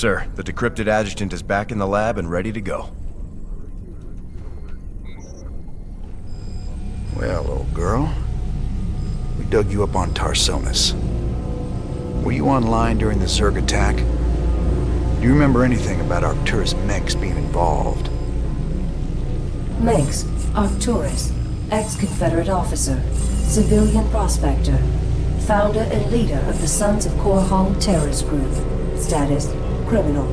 sir. The decrypted adjutant is back in the lab and ready to go. Well, old girl, we dug you up on Tarsonis. Were you online during the Zerg attack? Do you remember anything about Arcturus Menks being involved? Menks, Arcturus, ex-Confederate officer, civilian prospector, founder and leader of the Sons of Korhal terrorist group. Status, criminal.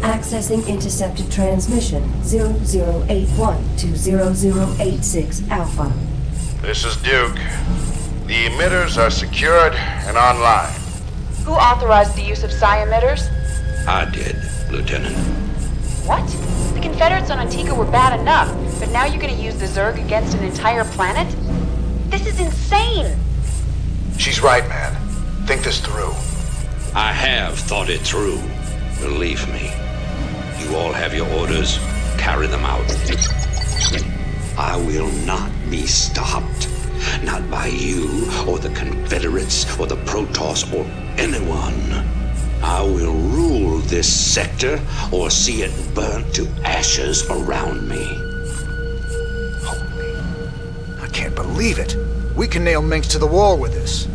Accessing intercepted transmission 0081 to 0086 Alpha. This is Duke. The emitters are secured and online. Who authorized the use of psi emitters? I did, Lieutenant. What? The Confederates on Antigua were bad enough, but now you're gonna use the Zerg against an entire planet? This is insane! She's right, man. Think this through. I have thought it through. Believe me. You all have your orders. Carry them out. I will not be stopped. Not by you, or the Confederates, or the Protoss, or anyone. I will rule this sector, or see it burnt to ashes around me. Holy... I can't believe it. We can nail Menks to the wall with this.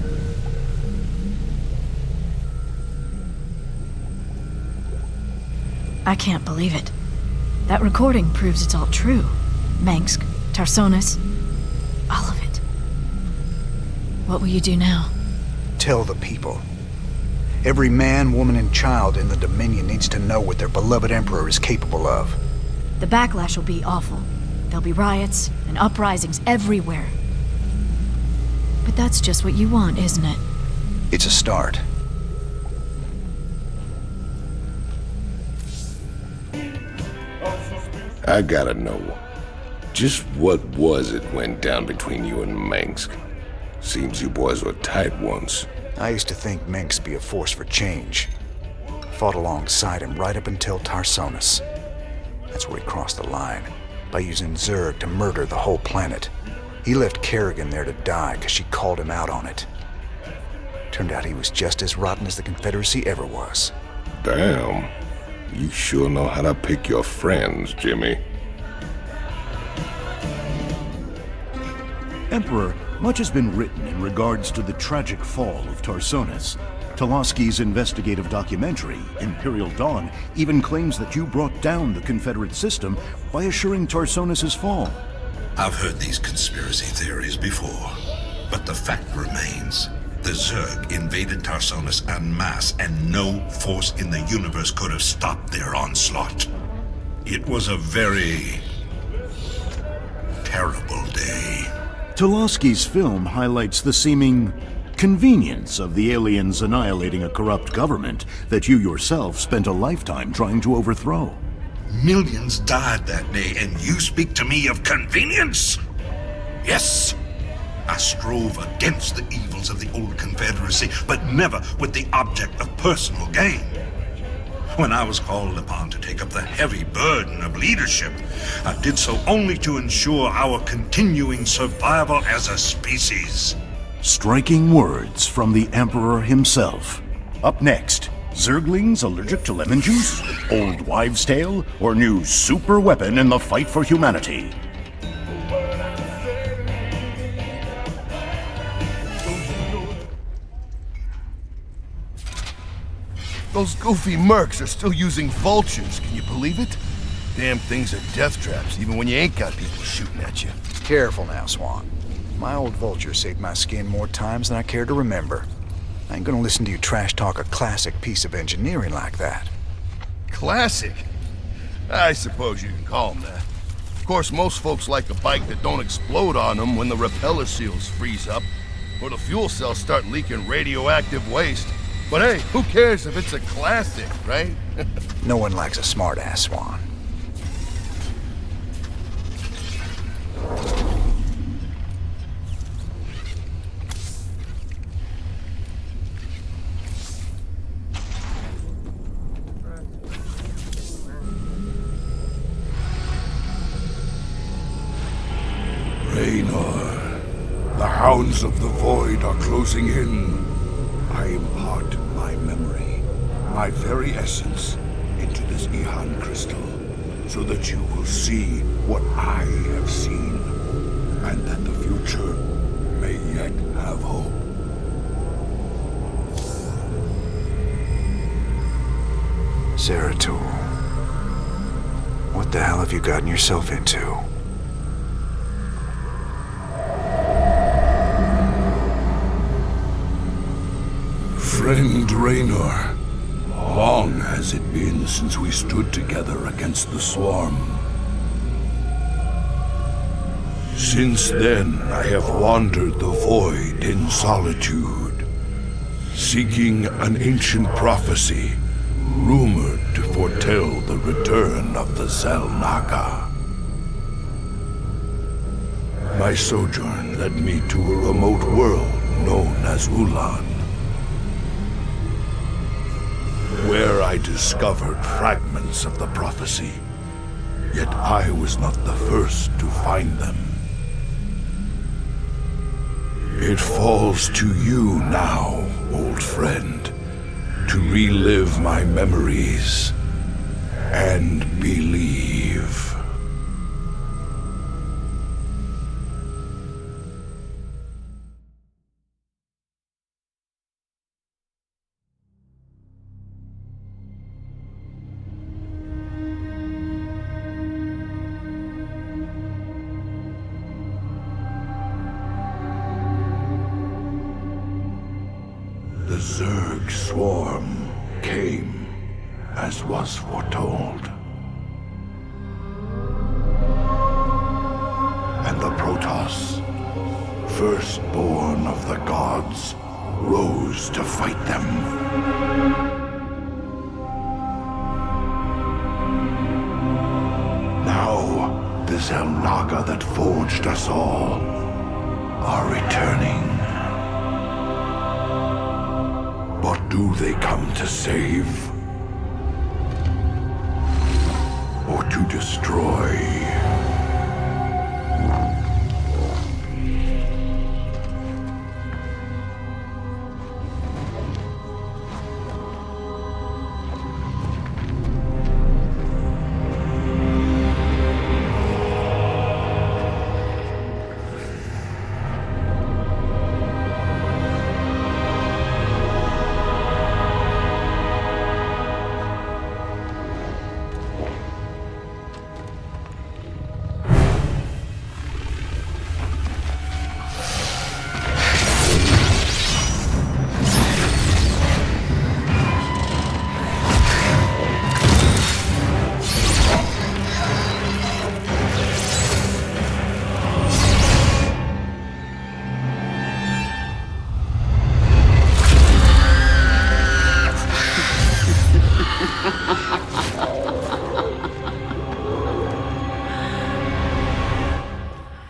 I can't believe it. That recording proves it's all true. Mensk, Tarsonis, all of it. What will you do now? Tell the people. Every man, woman, and child in the Dominion needs to know what their beloved Emperor is capable of. The backlash will be awful. There'll be riots and uprisings everywhere. But that's just what you want, isn't it? It's a start. I gotta know, just what was it went down between you and Mensk? Seems you boys were tight once. I used to think Menks be a force for change. Fought alongside him right up until Tarsonis. That's where he crossed the line, by using Zerg to murder the whole planet. He left Kerrigan there to die because she called him out on it. Turned out he was just as rotten as the Confederacy ever was. Damn. You sure know how to pick your friends, Jimmy. Emperor, much has been written in regards to the tragic fall of Tarsonis. Toloski's investigative documentary, Imperial Dawn, even claims that you brought down the Confederate system by assuring Tarsonis' fall. I've heard these conspiracy theories before, but the fact remains. The Zerg invaded Tarsonis en masse, and no force in the universe could have stopped their onslaught. It was a very terrible day. Toloski's film highlights the seeming convenience of the aliens annihilating a corrupt government that you yourself spent a lifetime trying to overthrow. Millions died that day, and you speak to me of convenience? Yes. I strove against the evils of the old Confederacy, but never with the object of personal gain. When I was called upon to take up the heavy burden of leadership, I did so only to ensure our continuing survival as a species. Striking words from the Emperor himself. Up next, Zerglings allergic to lemon juice, old wives' tale, or new super weapon in the fight for humanity. Those goofy mercs are still using vultures, can you believe it? Damn things are death traps, even when you ain't got people shooting at you. Careful now, Swan. My old vulture saved my skin more times than I care to remember. I ain't gonna listen to you trash talk a classic piece of engineering like that. Classic? I suppose you can call them that. Of course, most folks like a bike that don't explode on them when the repeller seals freeze up, or the fuel cells start leaking radioactive waste. But hey, who cares if it's a classic, right? No one likes a smart-ass, Swan. Raynor, the hounds of the void are closing in. I impart my memory. my very essence into this Ihan crystal, so that you will see what I have seen, and that the future may yet have hope. Zeratul. What the hell have you gotten yourself into? Friend Raynor, long has it been since we stood together against the Swarm. Since then, I have wandered the void in solitude, seeking an ancient prophecy rumored to foretell the return of the Xel'Naga. My sojourn led me to a remote world known as Ulan, where I discovered fragments of the prophecy, yet I was not the first to find them. It falls to you now, old friend, to relive my memories and believe. The Zerg swarm came as was foretold. And the Protoss, firstborn of the gods, rose to fight them. Now, the Xel'Naga that forged us all are returning. What do they come to save? Or to destroy?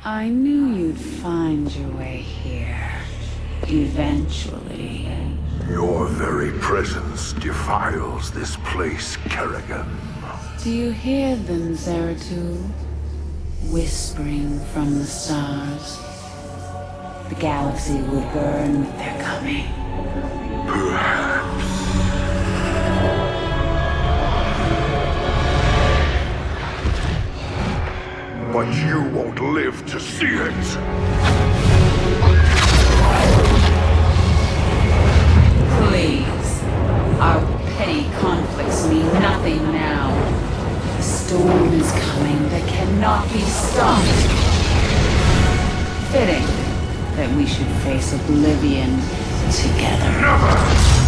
I knew you'd find your way here. Eventually. Your very presence defiles this place, Kerrigan. Do you hear them, Zeratul? Whispering from the stars. The galaxy will burn with their coming. Perhaps. But you won't live to see it. Please. Our petty conflicts mean nothing now. The storm is coming that cannot be stopped. Fitting that we should face oblivion together. Never!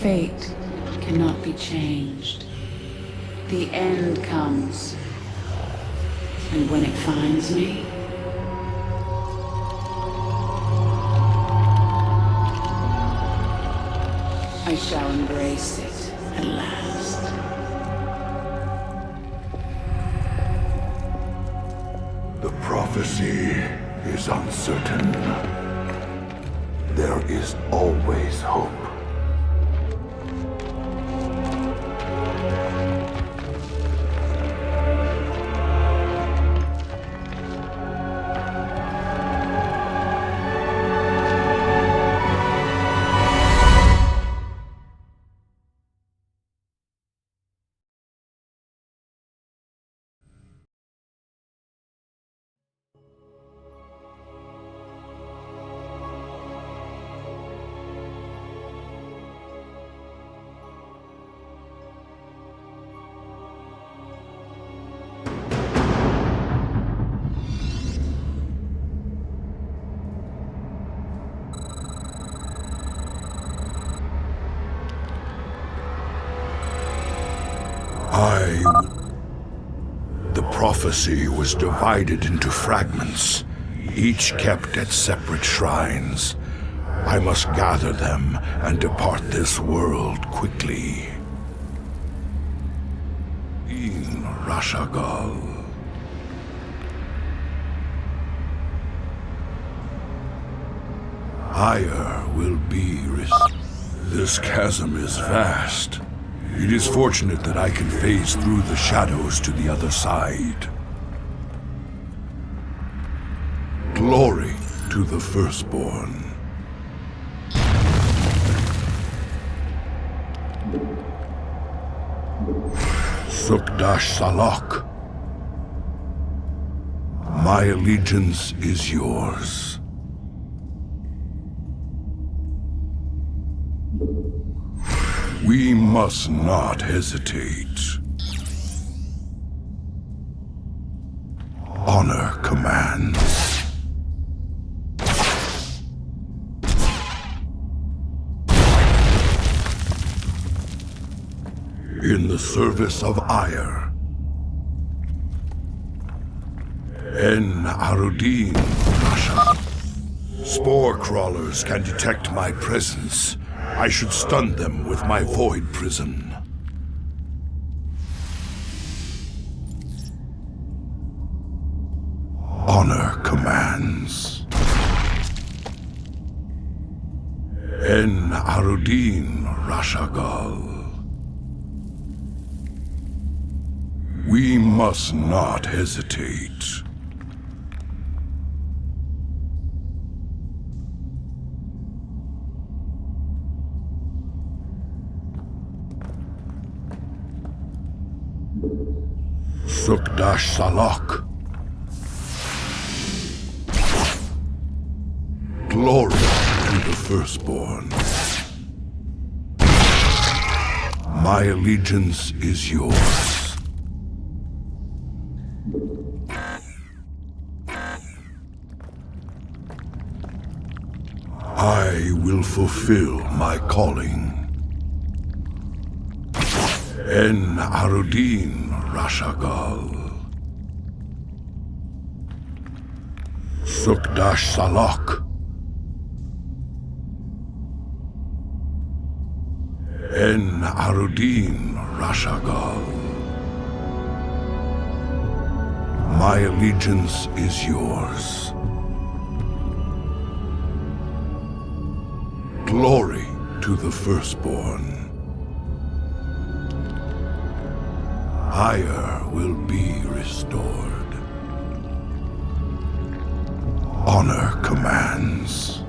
Fate cannot be changed. The end comes. And when it finds me, I shall embrace it at last. The prophecy is uncertain. There is always hope. The prophecy was divided into fragments, each kept at separate shrines. I must gather them and depart this world quickly. In Rashagal. Ire will be This chasm is vast. It is fortunate that I can phase through the shadows to the other side. Glory to the Firstborn. Sukdash Salak. My allegiance is yours. We must not hesitate. Honor commands. In the service of Ire. En Arudin, Rasha. Spore crawlers can detect my presence. I should stun them with my void prison. Honor commands. En Arudin, Rashagal. We must not hesitate. Sukdash Salak. Glory to the Firstborn. My allegiance is yours. I will fulfill my calling. En Arudin, Rashagal. Sukdash Salak. En Arudin, Rashagal. My allegiance is yours. Glory to the Firstborn. Ire will be restored. Honor commands.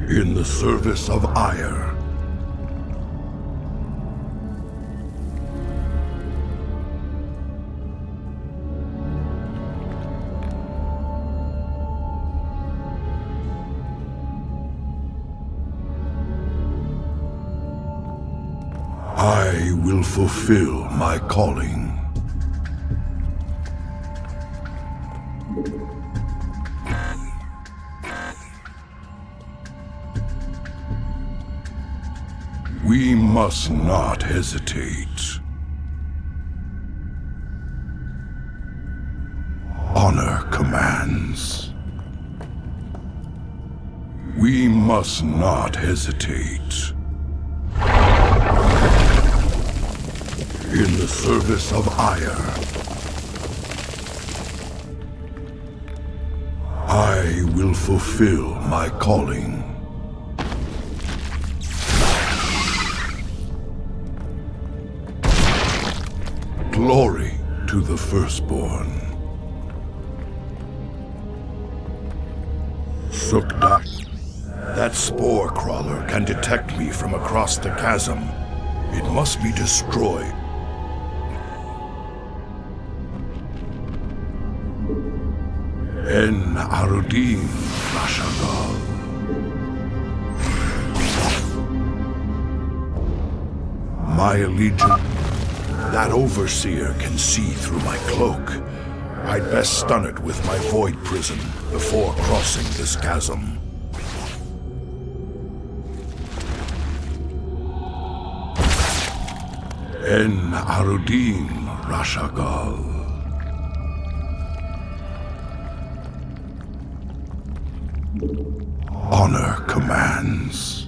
In the service of Ire. I will fulfill my calling. We must not hesitate. commands. We must not hesitate. In the service of Ire, I will fulfill my calling. Glory to the Firstborn. Sukda. That spore crawler can detect me from across the chasm. It must be destroyed. En Arudin Rashagal. My allegiance. That overseer can see through my cloak. I'd best stun it with my void prison before crossing this chasm. En Arudin Rashagal. Honor commands.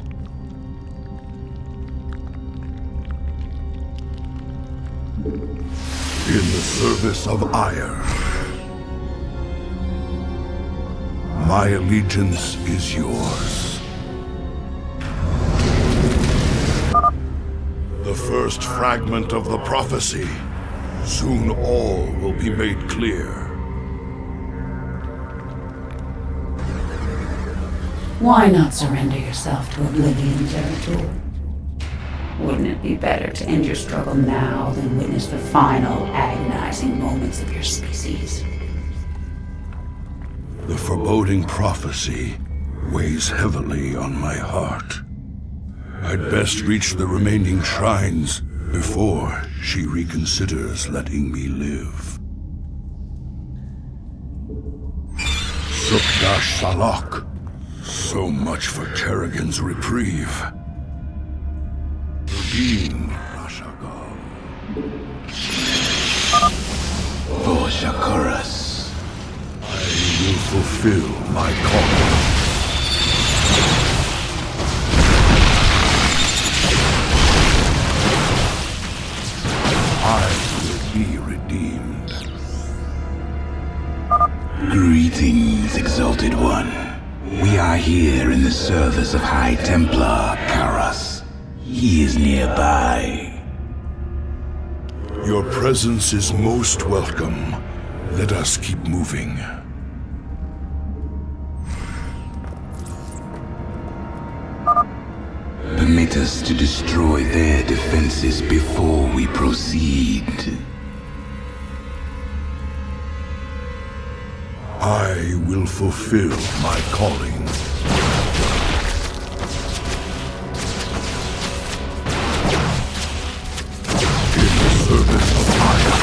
In the service of Ire, my allegiance is yours. The first fragment of the prophecy. Soon all will be made clear. Why not surrender yourself to oblivion, Zeratul? Wouldn't it be better to end your struggle now than witness the final, agonizing moments of your species? The foreboding prophecy weighs heavily on my heart. I'd best reach the remaining shrines before she reconsiders letting me live. Sukdash Salak. So much for Kerrigan's reprieve. Rudin Rashagal. For Shakuras. I will fulfill my calling. I will be redeemed. Greetings, Exalted One. We are here in the service of High Templar Karas. He is nearby. Your presence is most welcome. Let us keep moving. Permit us to destroy their defenses before we proceed. I will fulfill my calling. In the service of Ire.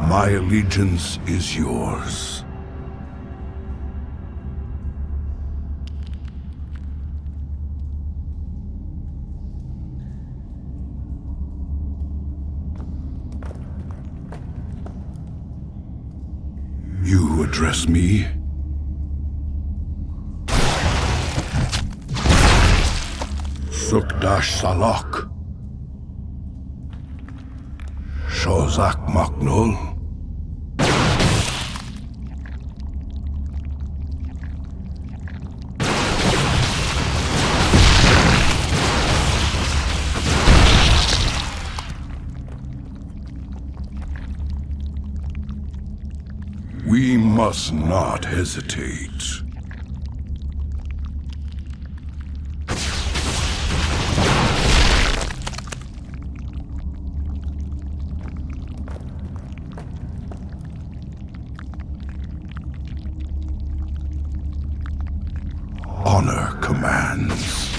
My allegiance is yours. You address me? Sukdash Salak. Shozak Maknul. We must not hesitate. Honor commands.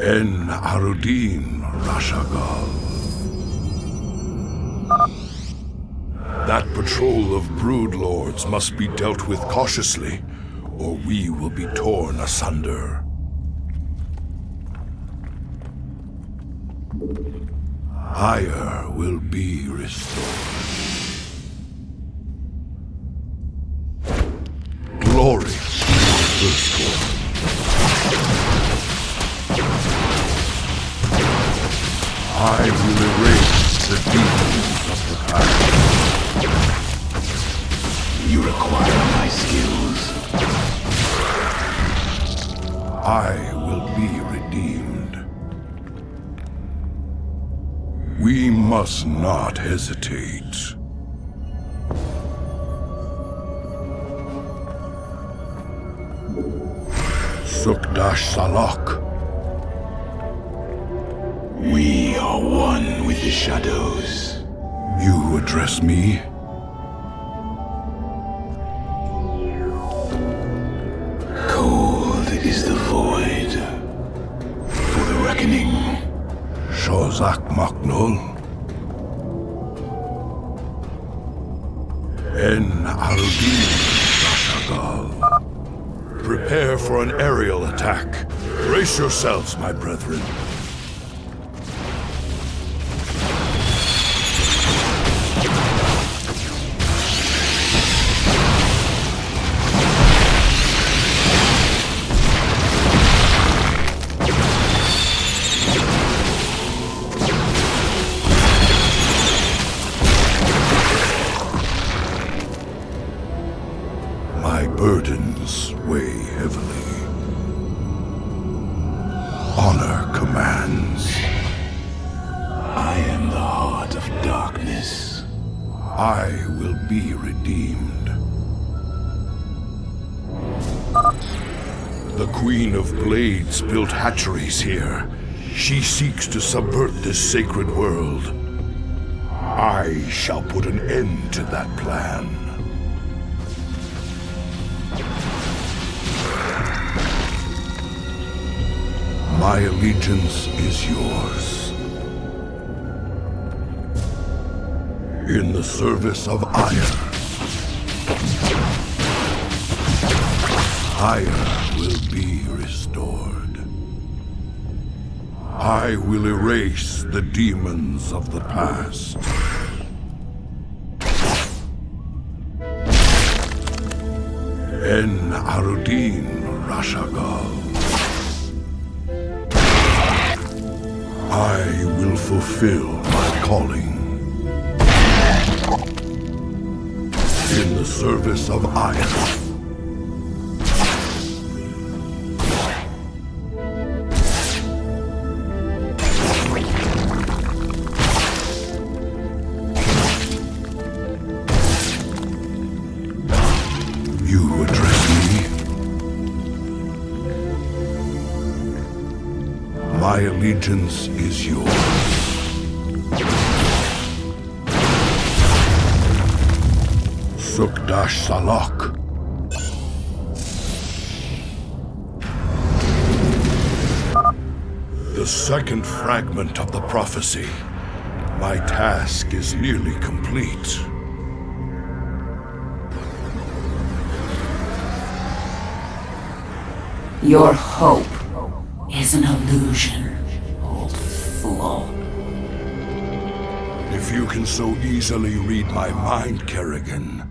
En Arudin Rashagal. That patrol of brood lords must be dealt with cautiously, or we will be torn asunder. Ire will be restored. Glory to the firstborn. I will erase the demons of the past. You require my skills. I will be redeemed. We must not hesitate. Sukdash Salak. We are one with the shadows. You address me? Cold is the void. For the reckoning. Shozak Maknul. En Arudin Rashagal. Prepare for an aerial attack. Brace yourselves, my brethren. My burdens weigh heavily. Honor commands. I am the heart of darkness. I will be redeemed. The Queen of Blades built hatcheries here. She seeks to subvert this sacred world. I shall put an end to that plan. My allegiance is yours. In the service of Ire. Ire will be restored. I will erase the demons of the past. En Arudin Rashagal. I will fulfill my calling. In the service of Ire. You address me? My allegiance is yours. Sukdash Salak. The second fragment of the prophecy. My task is nearly complete. Your hope is an illusion, old fool. If you can so easily read my mind, Kerrigan,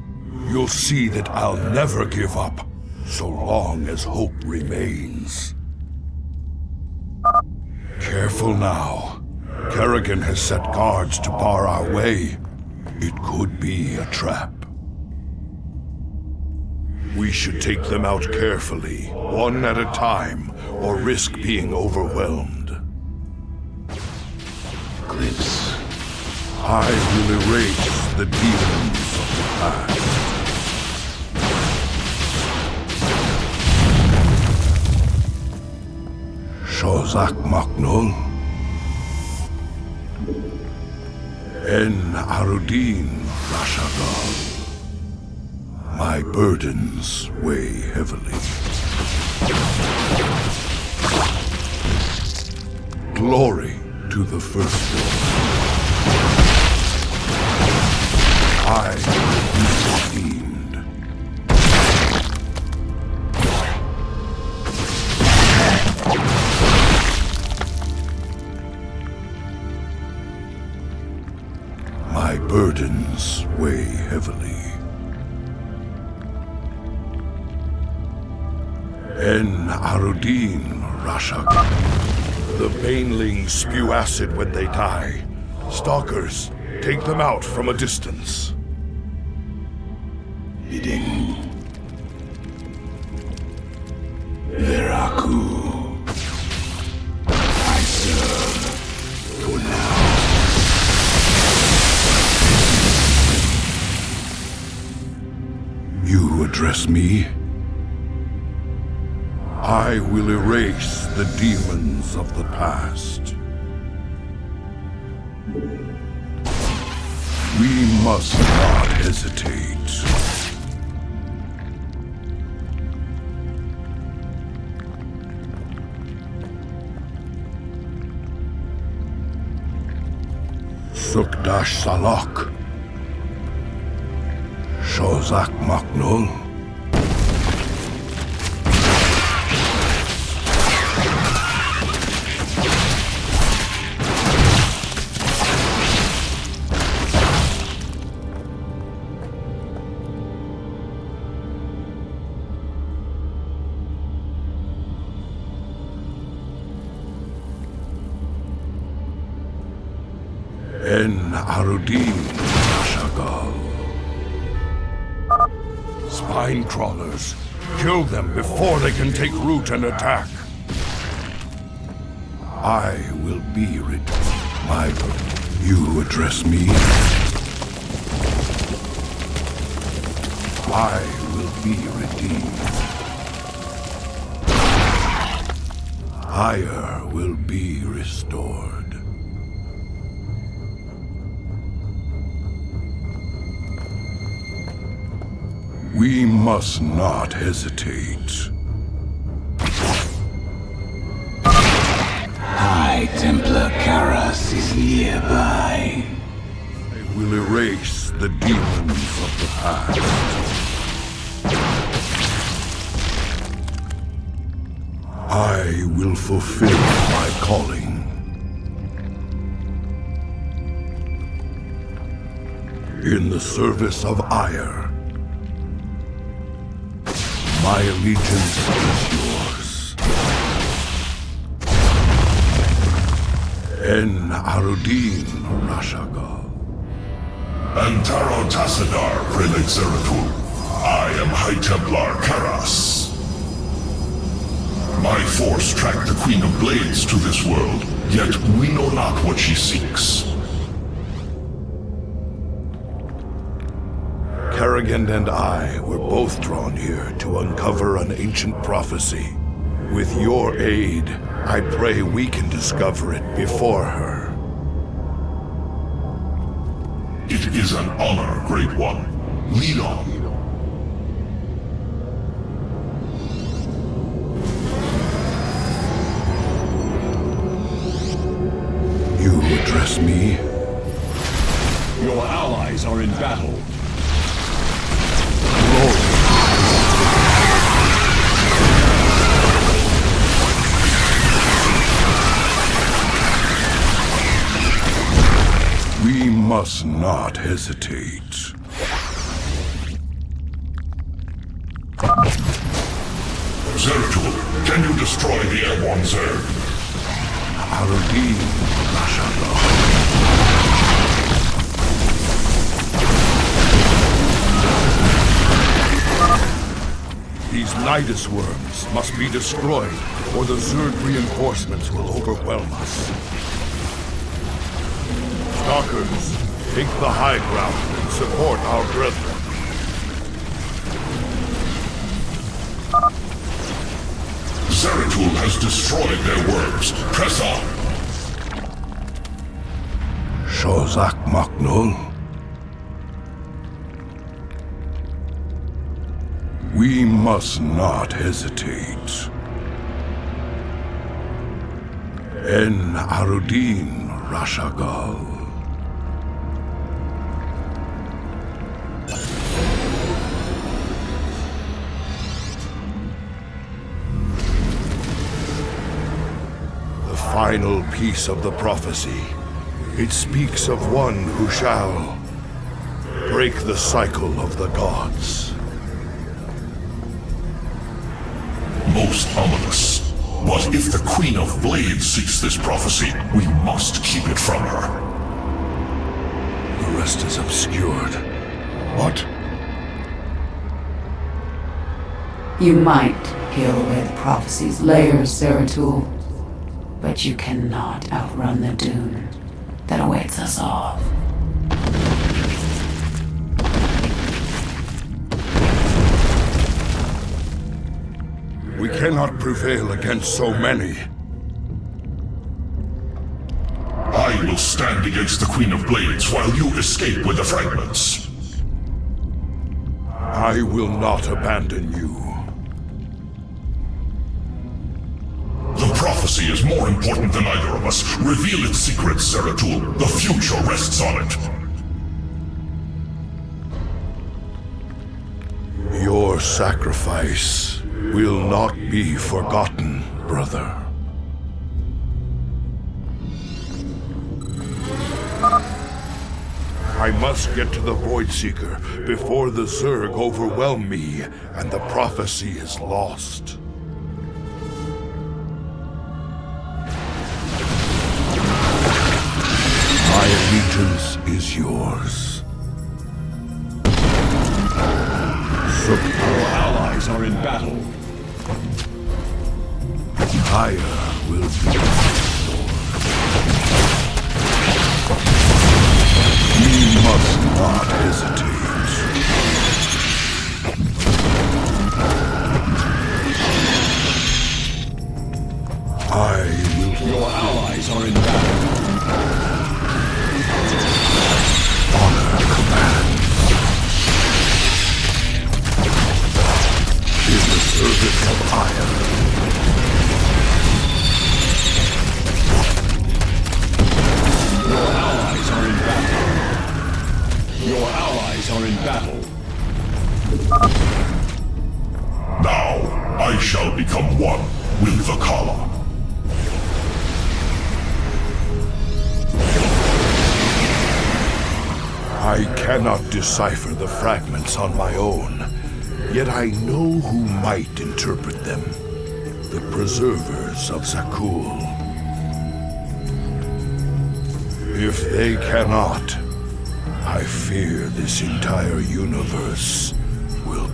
you'll see that I'll never give up, so long as hope remains. Careful now. Kerrigan has set guards to bar our way. It could be a trap. We should take them out carefully, one at a time, or risk being overwhelmed. Clips. I will erase the demons of the past. Shozak Maknul. En Arudin Rashagal. My burdens weigh heavily. Glory to the firstborn. I will be redeemed. My burdens weigh heavily. En Arudin, Rashak. The banelings spew acid when they die. Stalkers, take them out from a distance. Bidding. Veraku. I serve for now. You address me? I will erase the demons of the past. We must not hesitate. Sukdash Salok. Shozak Maknul. En Arudin Rashagal. Spine crawlers. Kill them before they can take root and attack. I will be rid. You address me? I will be redeemed. Ire will be restored. We must not hesitate. High Templar Karas is nearby. I will erase the demons of the past. I will fulfill my calling. In the service of Ire. My allegiance is yours. En Arudin Rashagal. Antaro Tassadar, Prelate Zeratul. I am High Templar Karas. My force tracked the Queen of Blades to this world, yet we know not what she seeks. Kerrigan and I were both drawn here to uncover an ancient prophecy. With your aid, I pray we can discover it before her. It is an honor, Great One. Lead on. You address me? Your allies are in battle. We must not hesitate. Zeratul, can you destroy the airborne Zerg? Arudin Rashagal. These Nidus worms must be destroyed, or the Zerg reinforcements will overwhelm us. Stalkers, take the high ground and support our brethren. Zeratul has destroyed their worms. Press on. Shozak Maknul. We must not hesitate. En Arudin Rashagal. The final piece of the prophecy. It speaks of one who shall break the cycle of the gods. Most ominous. But if the Queen of Blades seeks this prophecy, we must keep it from her. The rest is obscured. What? You might peel away the prophecy's layers, Zeratul, but you cannot outrun the doom that awaits us all. We cannot prevail against so many. I will stand against the Queen of Blades while you escape with the fragments. I will not abandon you. The prophecy is more important than either of us. Reveal its secrets, Zeratul. The future rests on it. Your sacrifice will not be forgotten, brother. I must get to the Voidseeker before the Zerg overwhelm me and the prophecy is lost. My allegiance is yours. Our allies are in battle. Higher will be restored. We must not hesitate. Your allies are in battle. Honor commands. In the service of Ire. Your allies are in battle. Your allies are in battle. Now, I shall become one with the Kala. I cannot decipher the fragments on my own, yet I know who might interpret them. The preservers of Zakul. If they cannot, I fear this entire universe will